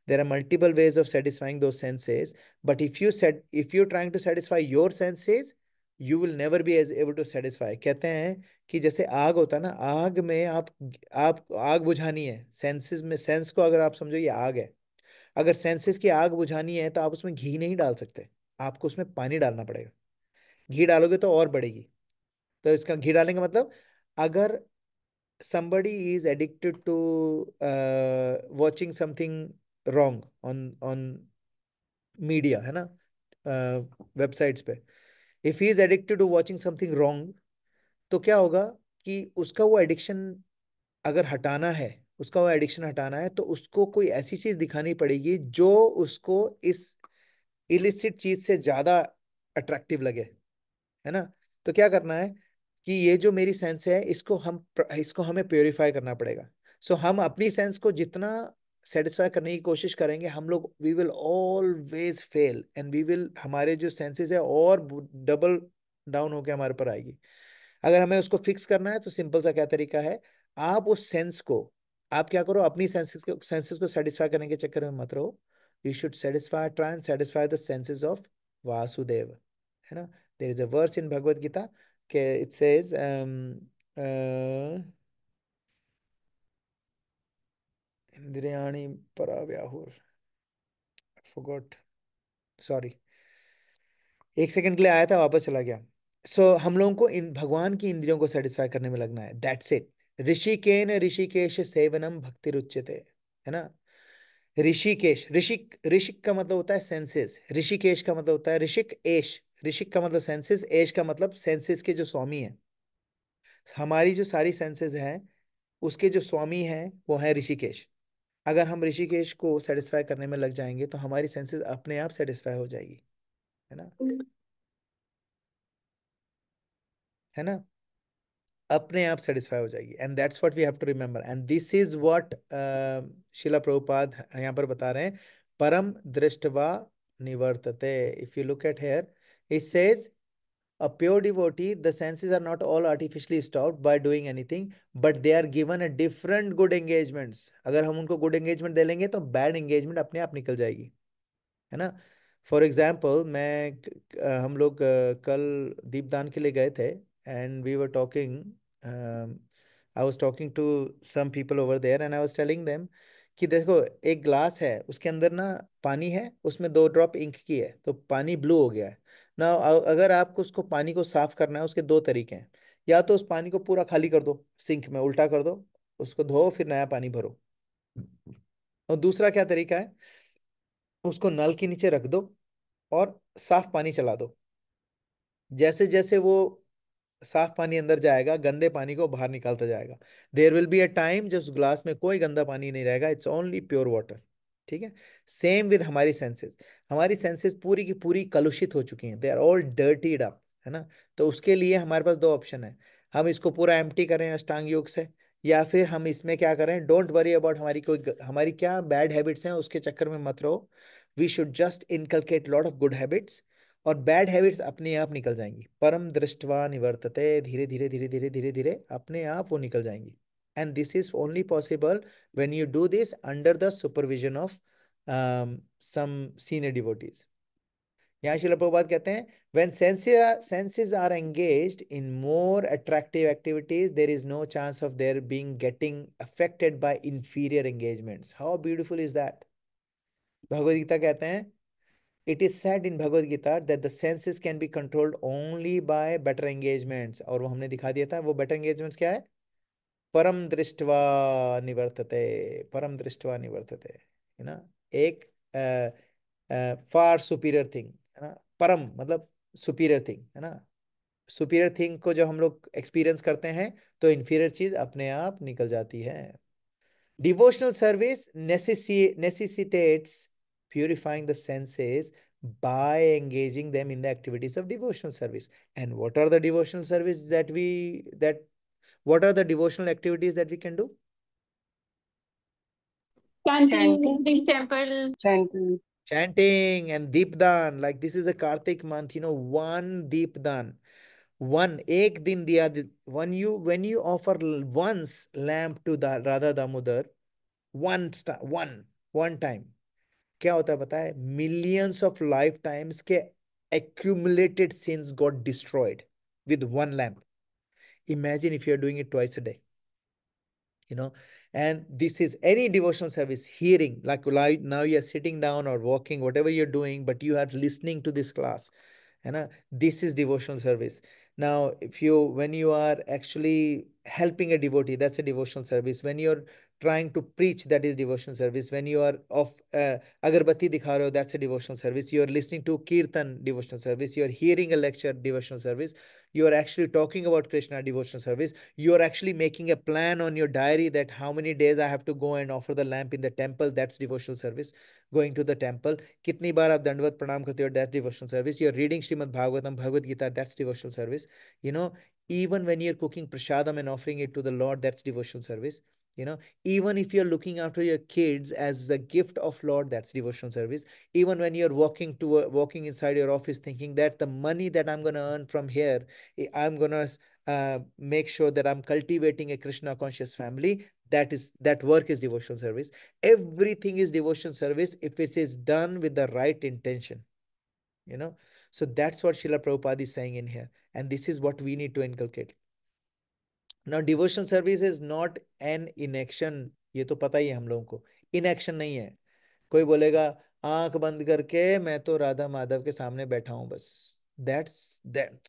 There are multiple ways of satisfying those senses, but if you're trying to satisfy your senses, you will never be as able to satisfy. कहते हैं कि जैसे आग होता है ना, आग में आप आग बुझानी है, सेंसेस में, सेंस को अगर आप समझो ये आग है, अगर सेंसेस की आग बुझानी है तो आप उसमें घी नहीं डाल सकते, आपको उसमें पानी डालना पड़ेगा। घी डालोगे तो और बढ़ेगी। तो इसका घी डालने का मतलब, अगर somebody is addicted to watching something wrong on media, है ना, वेबसाइट्स पे, if he is addicted to watching something wrong, तो क्या होगा कि उसका वो एडिक्शन अगर हटाना है, उसका वो एडिक्शन हटाना है, तो उसको कोई ऐसी चीज दिखानी पड़ेगी जो उसको इस इलिसिट चीज से ज्यादा अट्रैक्टिव लगे, है ना। तो क्या करना है कि ये जो मेरी सेंस है, इसको हमें प्योरीफाई करना पड़ेगा। सो हम अपनी सेंस को जितना सेटिस्फाई करने की कोशिश करेंगे, हम लोग we will always fail, and we will, हमारे जो सेंसेस है और डबल डाउन होके हमारे पर आएगी। अगर हमें उसको फिक्स करना है, तो सिंपल सा क्या तरीका है, आप उस सेंस को, आप क्या करो, अपनी सेंसेस को सेटिस्फाई करने के चक्कर में मत रहो। You should satisfy, try and satisfy the senses of Vasudev, है ना। देयर इज अ वर्स इन भगवत गीता, के इट सेज, इंद्रियाणि पराव्याहुर, फॉरगॉट, सॉरी, एक सेकंड के लिए आया था वापस चला गया। हम लोगों को इन भगवान की इंद्रियों को सेटिस्फाई करने में लगना है, दैट्स इट। ऋषिकेन ऋषिकेश सेवनम भक्ति रुच्यते, है ना। ऋषिकेश, ऋषिक का मतलब होता है सेंसेस, ऋषिकेश का मतलब होता है ऋषिक एश, ऋषिक का मतलब सेंसेस, एश का मतलब सेंसेस के जो स्वामी है। हमारी जो सारी सेंसेस हैं उसके जो स्वामी हैं वो है ऋषिकेश। अगर हम ऋषिकेश को सेटिस्फाई करने में लग जाएंगे तो हमारी सेंसेस अपने आप सेटिस्फाई हो जाएगी, है ना, है ना, अपने आप सेटिस्फाई हो जाएगी। And that's what we have to remember, and this is what Shrila Prabhupada यहाँ पर बता रहे हैं, परम दृष्टवा निवर्तते। If you look at here, it says a pure devotee, the senses are not all artificially stopped by doing anything, but they are given a different good engagements. अगर हम उनको good engagement दे लेंगे तो bad engagement अपने आप निकल जाएगी, है ना। फॉर एग्जाम्पल हम लोग कल दीपदान के लिए गए थे, and we were talking, I was talking to some people over there and I was telling them कि देखो, एक ग्लास है उसके अंदर ना पानी है, उसमें 2 ड्रॉप इंक की है तो पानी ब्लू हो गया है ना। अगर आपको उसको पानी को साफ करना है उसके 2 तरीके हैं, या तो उस पानी को पूरा खाली कर दो, सिंक में उल्टा कर दो, उसको धो फिर नया पानी भरो, और दूसरा क्या तरीका है, उसको नल के नीचे रख दो और साफ पानी चला दो। जैसे जैसे वो साफ पानी अंदर जाएगा गंदे पानी को बाहर निकालता जाएगा। There will be a time जब उस ग्लास में कोई गंदा पानी नहीं रहेगा, इट्स ओनली प्योर वाटर। ठीक है। सेम विद हमारी सेंसेस, हमारी सेंसेस पूरी की पूरी कलुषित हो चुकी हैं, दे आर ऑल डर्टीड अप, है ना। तो उसके लिए हमारे पास 2 ऑप्शन है, हम इसको पूरा एम्प्टी करें अष्टांग योग से, या फिर हम इसमें क्या करें, डोंट वरी अबाउट हमारी क्या बैड हैबिट्स हैं उसके चक्कर में मत रहो। We should just inculcate lot of good habits, और बैड हैबिट्स अपने आप निकल जाएंगी। परम दृष्टवा निवर्तते, धीरे धीरे धीरे धीरे धीरे धीरे अपने आप वो निकल जाएंगी। And this is only possible when you do this under the supervision of some senior devotees. यहाँ श्रील प्रभुपाद कहते हैं, when senses are engaged in more attractive activities, there is no chance of their being getting affected by inferior engagements. How beautiful is that? Bhagavad Gita कहते हैं, it is said in Bhagavad Gita that the senses can be controlled only by better engagements, और वो हमने दिखा दिया था, वो better engagements क्या है, परम दृष्टवा निवर्तते, परम दृष्टवा निवर्तते, है ना। एक फार सुपीरियर थिंग, है ना, परम मतलब सुपीरियर थिंग, है ना। सुपीरियर थिंग को जब हम लोग एक्सपीरियंस करते हैं तो इंफीरियर चीज अपने आप निकल जाती है। Devotional service necessitates purifying the senses by engaging them in the activities of devotional service. And what are the devotional service that what are the devotional activities that we can do? Chanting, Chanting. the temple. Chanting. Chanting and Deepdan. Like this is a Kartik month, one Deepdan. One एक दिन दिया, when you offer once lamp to the Radha Damodar, one time, क्या होता है पता है, millions of lifetimes के accumulated sins got destroyed with one lamp. Imagine if you're doing it twice a day, you know. And this is any devotional service, hearing, like now you're sitting down or walking, whatever you're doing, but you are listening to this class, है ना, this is devotional service. Now if you when you are actually helping a devotee, that's a devotional service. When you're trying to preach, that is devotional service. When you are of agarbatti dikha rahe ho, that's a devotional service. You are listening to kirtan, devotional service. You are hearing a lecture, devotional service. You are actually talking about Krishna, devotional service. You are actually making a plan on your diary that how many days I have to go and offer the lamp in the temple, that's devotional service. Going to the temple, कितनी बार आप दंडवत प्रणाम करते हो, that's devotional service. You're reading Srimad Bhagavatam, Bhagavad Gita, that's devotional service. You know, even when you're cooking prasadam and offering it to the Lord, that's devotional service. Even if you're looking after your kids as the gift of Lord, that's devotional service. Even when you're walking inside your office thinking that the money that I'm going to earn from here, I'm going to make sure that I'm cultivating a Krishna conscious family, that work is devotional service. Everything is devotional service if it is done with the right intention. So that's what Srila Prabhupada is saying in here, and this is what we need to inculcate. Now devotional service is not an inaction, ये तो पता ही है हम लोगों को, inaction नहीं है। कोई बोलेगा आंख बंद करके मैं तो राधा माधव के सामने बैठा हूं बस, that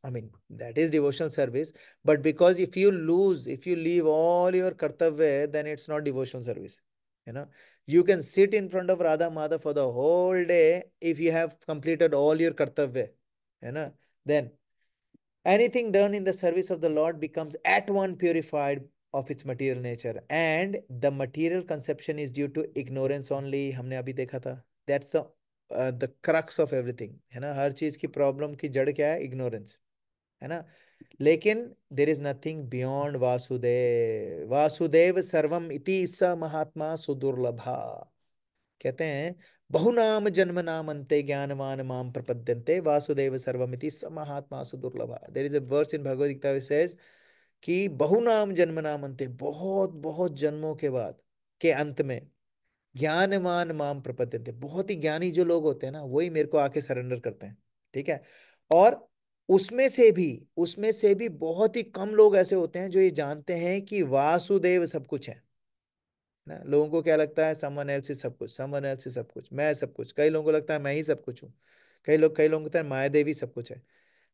I mean that is devotional service, but because if you leave all your कर्तव्य then it's not devotional service, है ना। You can sit in front of Radha Madhav for the whole day if you have completed all your kartavya, है ना, then anything done in the service of the Lord becomes at one purified of its material nature, and the material conception is due to ignorance only. हमने अभी देखा था, that's the crux of everything, है ना। हर चीज की problem की जड़ क्या है? इग्नोरेंस, है ना। लेकिन there is nothing beyond Vasudev, Vasudev सर्वम इति स महात्मा सुदुर्लभा। कहते हैं बहुनाम जन्म नाम अंते ज्ञानवान माम प्रपद्यन्ते वासुदेव सर्वमिति स महात्मा सुदुर्लभा। There is a verse in Bhagavad Gita which says कि बहुनाम जन्म नाम अंते, बहुत बहुत जन्मों के बाद के अंत में, ज्ञानवान माम प्रपद्यन्ते, बहुत ही ज्ञानी जो लोग होते हैं ना वही मेरे को आके सरेंडर करते हैं, ठीक है। और उसमें से भी बहुत ही कम लोग ऐसे होते हैं जो ये जानते हैं कि वासुदेव सब कुछ है ना। लोगों को क्या लगता है? समवन एल्स इज सब कुछ, समवन एल्स इज सब कुछ, मैं सब कुछ। कई लोगों को लगता है मैं ही सब कुछ हूँ, कई लोगों को लगता है माया देवी सब कुछ है।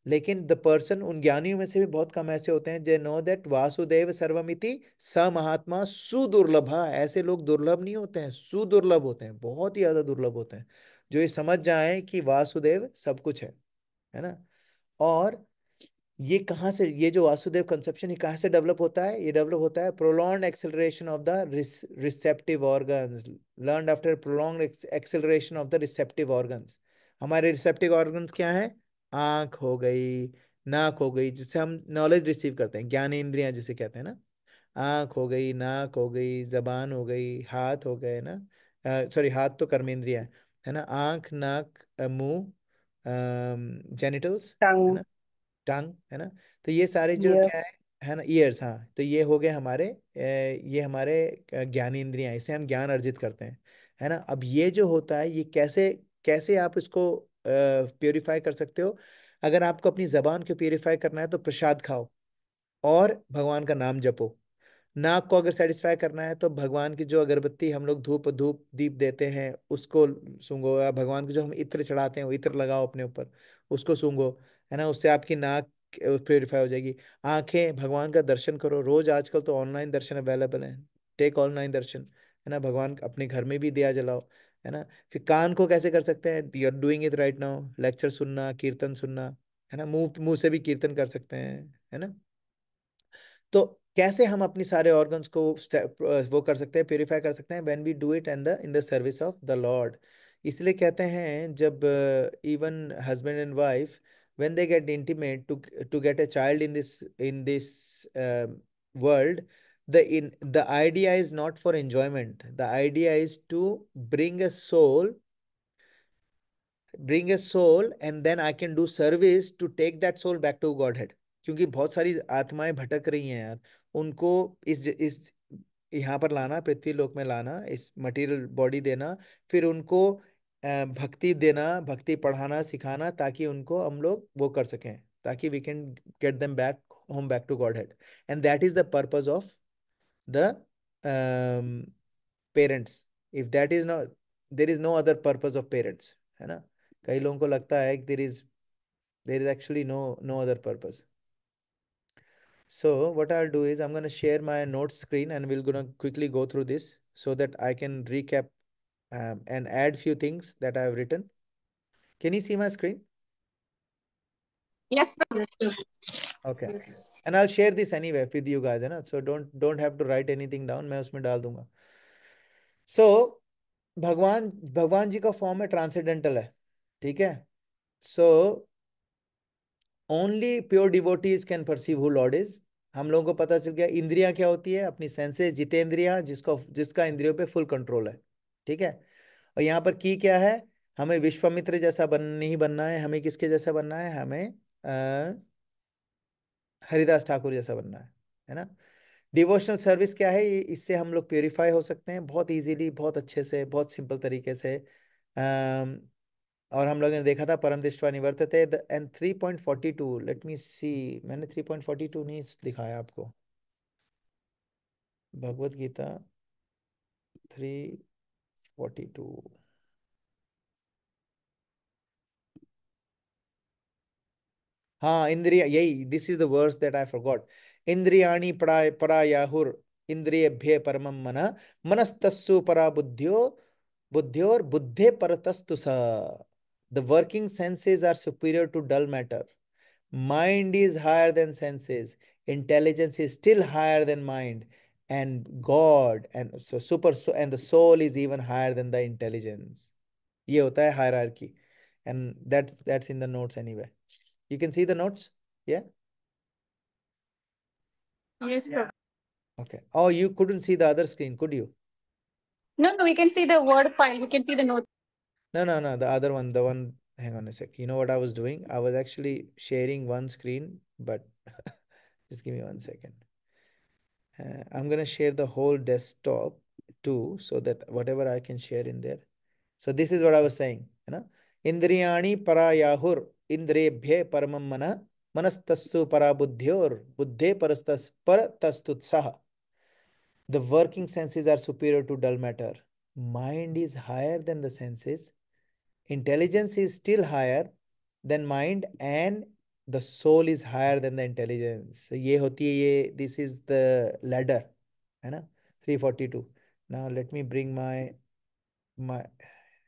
लेकिन द पर्सन, उन ज्ञानियों में से भी बहुत कम ऐसे होते हैं जे नो दैट वासुदेव सर्वमिति स महात्मा सुदुर्लभा। ऐसे लोग दुर्लभ नहीं होते हैं, सुदुर्लभ होते हैं, बहुत ही ज्यादा दुर्लभ होते हैं, जो ये समझ जाए कि वासुदेव सब कुछ है ना। और ये कहाँ से, ये जो वासुदेव कंसेप्शन ये कहाँ से डेवलप होता है? ये डेवलप होता है prolong acceleration of the receptive organs, learn after prolong acceleration of the receptive organs. हमारे रिसेप्टिव ऑर्गन्स क्या है? आंख हो गई, नाक हो गई, जिससे हम नॉलेज रिसीव करते हैं, ज्ञान इंद्रियां जिसे कहते हैं ना। आंख हो गई, नाक हो गई, जबान हो गई, हाथ हो गए ना, सॉरी हाथ तो कर्मेंद्रिय है ना। आंख, नाक, मुंह, जेनिटल्स, है टंग। ना, टंग, है ना। तो ये सारे जो ये क्या है ना, ईयर्स, हाँ, तो ये हो गए हमारे ये हमारे ज्ञान इंद्रियां, इससे हम ज्ञान अर्जित करते हैं, है ना। अब ये जो होता है ये कैसे कैसे आप इसको प्योरीफाई कर सकते हो? अगर आपको अपनी जबान को प्योरीफाई करना है तो प्रसाद खाओ और भगवान का नाम जपो। नाक को अगर सेटिस्फाई करना है तो भगवान की जो अगरबत्ती हम लोग धूप धूप दीप देते हैं उसको सूंघो, या भगवान को जो हम इत्र चढ़ाते हैं वो इत्र लगाओ अपने ऊपर, उसको सूंघो, है ना। उससे आपकी नाक प्योरीफाई हो जाएगी। आंखें, भगवान का दर्शन करो रोज, आजकल तो ऑनलाइन दर्शन अवेलेबल है, टेक ऑनलाइन दर्शन, है ना। भगवान अपने घर में भी दिया जलाओ, है ना। फिर कान को कैसे कर सकते हैं? You are doing it right now, lecture सुनना, कीर्तन सुनना, है ना। मुंह मुंह से भी कीर्तन कर सकते हैं, है ना। तो कैसे हम अपनी सारे ऑर्गन्स को वो कर सकते हैं, प्योरीफाई कर सकते हैं? When we do it and the in the service of the Lord. इसलिए कहते हैं जब even husband and wife when they get intimate to get a child in this world, the idea is not for enjoyment, the idea is to bring a soul bring a soul and then I can do service to take that soul back to Godhead। क्योंकि बहुत सारी आत्माएं भटक रही हैं यार, उनको इस यहाँ पर लाना, पृथ्वी लोक में लाना, इस मटेरियल बॉडी देना, फिर उनको भक्ति देना, भक्ति पढ़ाना सिखाना, ताकि उनको हम लोग वो कर सकें, ताकि we can get them back home, back to Godhead. And that is the purpose of the parents. If that is not, there is no other purpose of parents, है ना। कई लोगों को लगता है कि there is actually no other purpose. So what I'll do is I'm going to share my notes screen and we're going to quickly go through this so that I can recap and add few things that I've written. Can you see my screen? Yes, Okay. And I'll share this anyway with you guys, है ना? So don't have to write anything down. मैं उसमें डाल दूंगा. So भगवान भगवान जी का form है ट्रांसेंडेंटल है, ठीक है। So only pure devotees can perceive who Lord is. हम लोगों को पता चल गया इंद्रियां क्या होती है, अपनी सेंसेस, जितेंद्रियां, जिसका इंद्रियों पे फुल कंट्रोल है, ठीक है। और यहाँ पर की क्या है? हमें विश्वामित्र जैसा नहीं बनना है, हमें किसके जैसा बनना है? हमें हरिदास ठाकुर जैसा बनना है ना। डिवोशनल सर्विस क्या है? इससे हम लोग प्योरीफाई हो सकते हैं बहुत इजीली, बहुत अच्छे से, बहुत सिंपल तरीके से। अम, और हम लोगों ने देखा था परम दृष्टवा निवर्तते, एंड 3.42, लेट मी सी, मैंने 3.42 नहीं दिखाया आपको। भगवत गीता 3:42। हाँ, इंद्रिय, यही, this is the verse that I forgot. इंद्रियाणि परायाहुर इंद्रियभ्य परमं मन, मनस्तस्सु परा बुद्ध्यो बुद्ध्योर बुद्धे परतस्तु स। The working senses are superior to dull matter. Mind is higher than senses. Intelligence is still higher than mind. And God, and so and the soul is even higher than the intelligence. ये होता है hierarchy. And that's in the notes anyway. You can see the notes? Yeah? Yes, Prabhu. Okay. Oh, you couldn't see the other screen, could you? No, no, we can see the word file. We can see the notes. No, no, no. The other one, the one, hang on a sec. You know what I was doing? I was actually sharing one screen, but just give me 1 second. I'm going to share the whole desktop too, so that whatever I can share in there. So this is what I was saying. You know, Indriyani parayahur indrebhye paramam mana manastassu parabuddhyor buddhe paratastutsaha. The working senses are superior to dull matter. Mind is higher than the senses. Intelligence is still higher than mind, and the soul is higher than the intelligence. So ये होती है, ये, this is the ladder, है ना? 342. Now let me bring my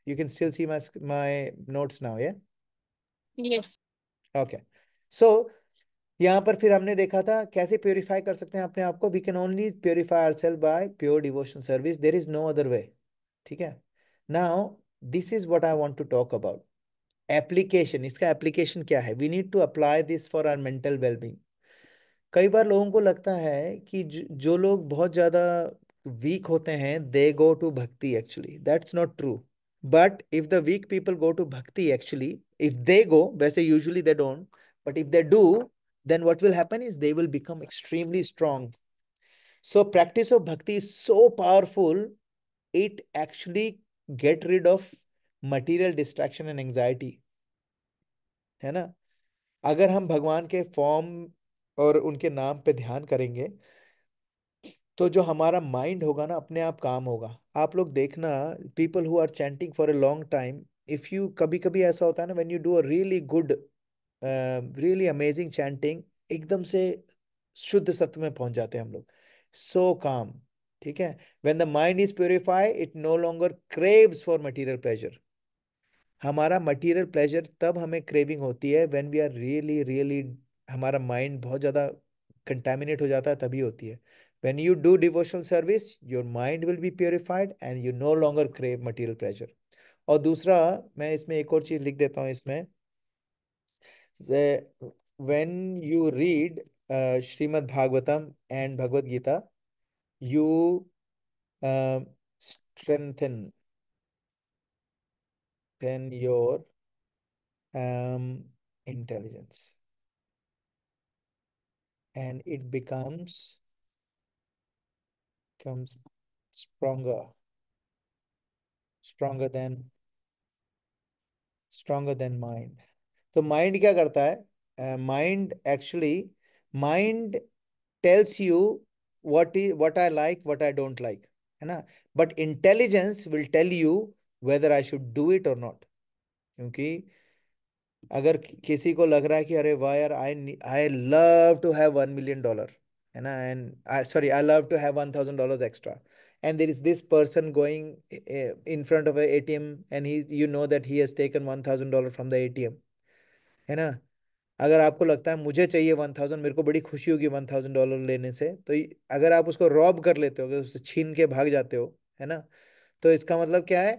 you can still see my notes now, yeah? Yes. Okay. So यहाँ पर फिर हमने देखा था कैसे प्योरीफाई कर सकते हैं अपने आप को। We can only purify ourself by pure devotion service, there is no other way. ठीक है। Now this is what I want to talk about application. इसका एप्लीकेशन क्या है? We need to apply this for our mental wellbeing. कई बार लोगों को लगता है कि जो लोग बहुत ज्यादा वीक होते हैं they go to bhakti, actually that's not true. But if the weak people go to bhakti, actually if they go, वैसे usually they don't, but if they do, then what will happen is they will become extremely strong. So practice of bhakti is so powerful, it actually get rid of material distraction and anxiety, है ना? अगर हम भगवान के form और उनके नाम पे ध्यान करेंगे तो जो हमारा माइंड होगा ना, अपने आप काम होगा। आप लोग देखना, people who are chanting for a long time, if you, कभी कभी ऐसा होता है ना, when you do a really good, really amazing chanting, एकदम से शुद्ध सत्व में पहुंच जाते हैं हम लोग। सो काम। ठीक है। When the mind is purify, it no longer craves for material pleasure. हमारा मटेरियल प्लेजर तब हमें क्रेविंग होती है when we are really really, हमारा माइंड बहुत ज्यादा कंटेमिनेट हो जाता है, तभी होती है। When you do devotional service, your mind will be purified and you no longer crave material pleasure. और दूसरा, मैं इसमें एक और चीज लिख देता हूँ इसमें, when you read Shrimad Bhagavatam and Bhagavad Gita, you strengthen then your intelligence, and it becomes stronger, stronger than stronger than mind. तो माइंड क्या करता है? Mind actually, mind tells you what I like, what I don't like, है ना? But intelligence will tell you whether I should do it or not. क्योंकि अगर किसी को लग रहा है कि अरे वाह यार, I I love to have $1 million, है ना, and I, sorry, I love to have $1,000 extra, and there is this person going in front of a ATM, and he, you know that he has taken $1,000 from the ATM, है ना? अगर आपको लगता है मुझे चाहिए 1,000, मेरे को बड़ी खुशी होगी $1,000 लेने से, तो अगर आप उसको रॉब कर लेते हो, अगर उससे छीन के भाग जाते हो, है ना, तो इसका मतलब क्या है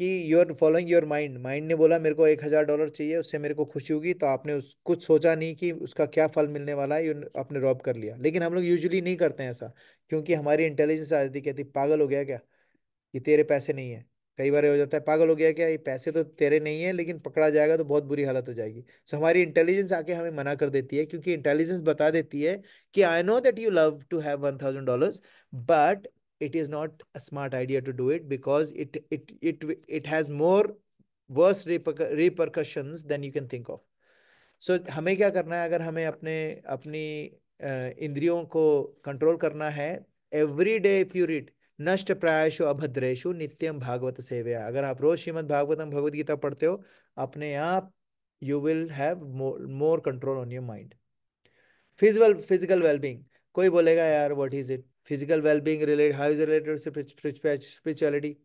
कि you are following your mind. Mind ने बोला मेरे को $1,000 चाहिए, उससे मेरे को खुशी होगी, तो आपने कुछ सोचा नहीं कि उसका क्या फल मिलने वाला है, आपने रॉब कर लिया। लेकिन हम लोग यूजुअली नहीं करते हैं ऐसा, क्योंकि हमारी इंटेलिजेंस आ जाती, कहती पागल हो गया क्या, ये तेरे पैसे नहीं है। कई बार ये हो जाता है, पागल हो गया क्या, ये पैसे तो तेरे नहीं है, लेकिन पकड़ा जाएगा तो बहुत बुरी हालत हो जाएगी। सो हमारी इंटेलिजेंस आके हमें मना कर देती है, क्योंकि इंटेलिजेंस बता देती है कि I know that you love to have $1,000, but it is not a smart idea to do it, because it has more worse repercussions than you can think of. So हमें क्या करना है? अगर हमें अपने अपनी इंद्रियों को कंट्रोल करना है, every day if you read, नष्ट प्रायशु अभद्रेशु नित्यम भागवत सेवया, अगर आप रोज श्रीमद् भागवतम भगवद गीता पढ़ते हो, अपने आप you will have more control on your mind. Physical wellbeing, कोई बोलेगा यार what is it, physical wellbeing related, how is related spirituality?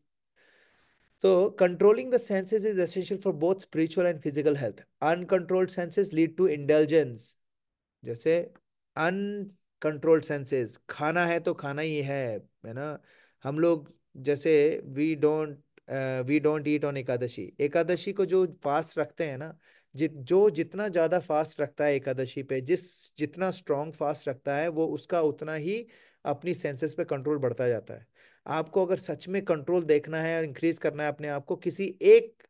तो controlling the senses is essential for both spiritual and physical health. Uncontrolled senses lead to indulgence. जैसे uncontrolled senses, खाना है तो खाना ही है ना। हम लोग जैसे we don't eat on Ekadashi, Ekadashi को जो फास्ट रखते हैं ना, जो जितना ज्यादा फास्ट रखता है एकादशी पे, जितना स्ट्रांग फास्ट रखता है, वो उसका उतना ही अपनी सेंसेस पे कंट्रोल बढ़ता जाता है। आपको अगर सच में कंट्रोल देखना है और इंक्रीज करना है अपने आप को, किसी एक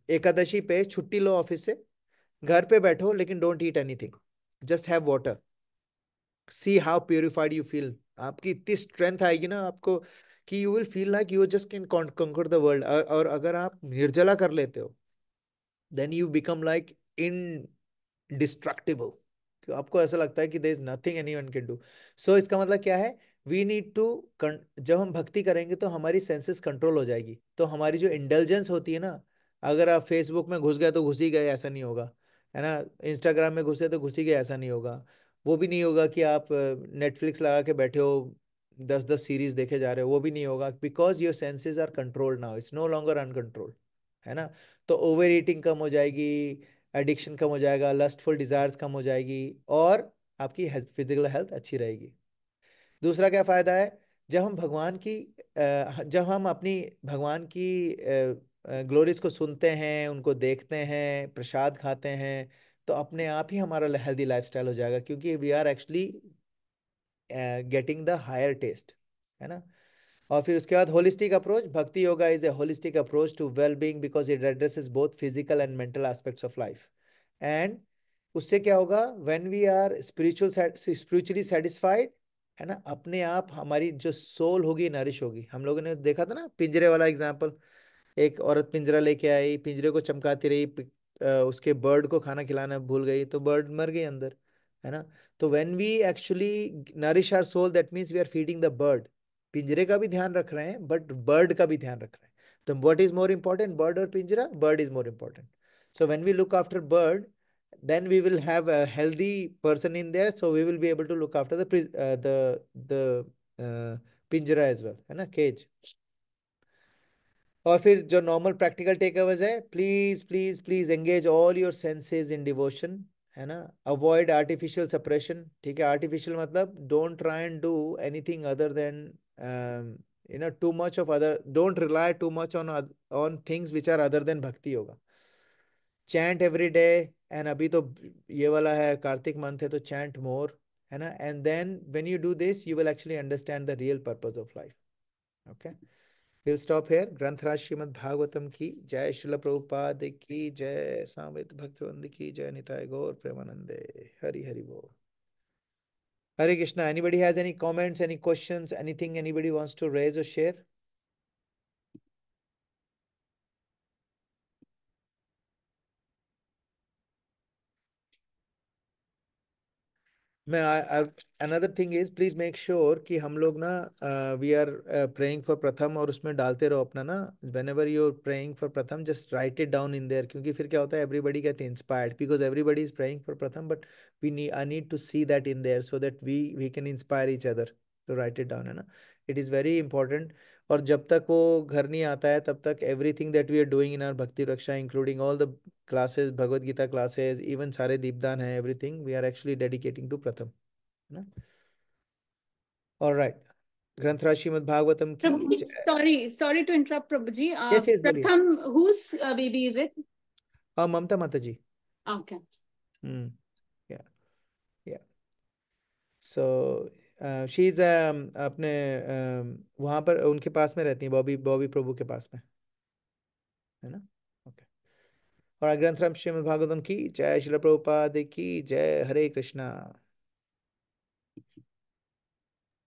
एकादशी पे छुट्टी लो ऑफिस से, घर पे बैठो, लेकिन don't eat anything, just have water, see how purified you feel. आपकी इतनी स्ट्रेंथ आएगी ना आपको कि you will feel like you just can conquer the world. और अगर आप निर्जला कर लेते हो, then you become like indestructible, आपको ऐसा लगता है कि there is nothing anyone can do. So इसका मतलब क्या है, वी नीड टू, जब हम भक्ति करेंगे तो हमारी सेंसेस कंट्रोल हो जाएगी, तो हमारी जो इंटेलिजेंस होती है ना, अगर आप फेसबुक में घुस गए तो घुस ही गए, ऐसा नहीं होगा, है ना। इंस्टाग्राम में घुसे तो घुस ही गए, ऐसा नहीं होगा। वो भी नहीं होगा कि आप नेटफ्लिक्स लगा के बैठे हो, 10-10 सीरीज देखे जा रहे हो, वो भी नहीं होगा, because your senses are controlled now, it's no longer uncontrolled, है ना। तो ओवर ईटिंग कम हो जाएगी, एडिक्शन कम हो जाएगा, लस्टफुल डिजायर्स कम हो जाएगी, और आपकी फिजिकल हेल्थ अच्छी रहेगी। दूसरा क्या फायदा है, जब हम अपनी भगवान की ग्लोरीज को सुनते हैं, उनको देखते हैं, प्रसाद खाते हैं, तो अपने आप ही हमारा हेल्दी लाइफस्टाइल हो जाएगा, क्योंकि we are actually getting the higher taste, है ना। और फिर उसके बाद holistic approach, bhakti yoga is a holistic approach to well being because it addresses both physical and mental aspects of life. And उससे क्या होगा, when we are spiritually satisfied, है ना, अपने आप हमारी जो सोल होगी नरिश होगी। हम लोगों ने देखा था ना पिंजरे वाला एग्जाम्पल, एक औरत पिंजरा लेके आई, पिंजरे को चमकाती रही, उसके बर्ड को खाना खिलाना भूल गई, तो बर्ड मर गई अंदर, है ना। तो when we actually nourish our soul, that means we are feeding the bird. पिंजरे का भी ध्यान रख रहे हैं, बट बर्ड का भी ध्यान रख रहे हैं। तो what is more important, bird और पिंजरा? Bird is more important. So when we look after bird, then we will have a healthy person in there, so we will be able to look after the pinjara as well, है ना, cage। और फिर जो normal practical takeaways है, please please please engage all your senses in devotion, है ना। Avoid artificial suppression, ठीक है। आर्टिफिशियल मतलब don't try and do anything other than too much of other, don't rely too much on things which are other than bhakti yoga. Chant every day, and अभी तो ये वाला है कार्तिक मंथ है, तो चैंट मोर, है ना। And then when you do this you will actually understand the real purpose of life. Okay, we'll stop here। Granthraj Shrimad Bhagavatam की जय, शिल प्रभुपाद की जय, सामवेद भक्तवृंद की जय, निताय गौर प्रेमानंदे, हरि हरि बोल। हरे Krishna. Anybody has any comments, any questions, anything anybody wants to raise or share? मैं another thing is, please make sure कि हम लोग ना वी आर प्रेइंग फॉर प्रथम, और उसमें डालते रहो अपना ना, whenever you are praying for Pratham just write it down in there, क्योंकि फिर क्या होता है, everybody get inspired, because everybody is praying for Pratham, but we need I need to see that in there, so that we can inspire each other to write it down, है ना। It is very important. और जब तक वो घर नहीं आता है, तब तक everything that we are doing in our Bhakti Raksha, including all the classes, Bhagavad Gita classes, even सारे दीपदान है, everything we are actually dedicating to Pratham, है ना। ऑल राइट, ग्रंथराज श्रीमद् भागवतम की Prabhuji, जय। sorry to interrupt, Prabhuji. Yes yes, बोलिए। Pratham, whose baby is it? Mamta Mata ji. Okay. हम्म, या या सो शी इज अपने वहां पर उनके पास में रहती है, बॉबी बॉबी प्रभु के पास में, है ना। ओके। और ग्रंथराज श्रीमद् भागवतम की जय, श्रील प्रभुपाद की जय, हरे कृष्णा।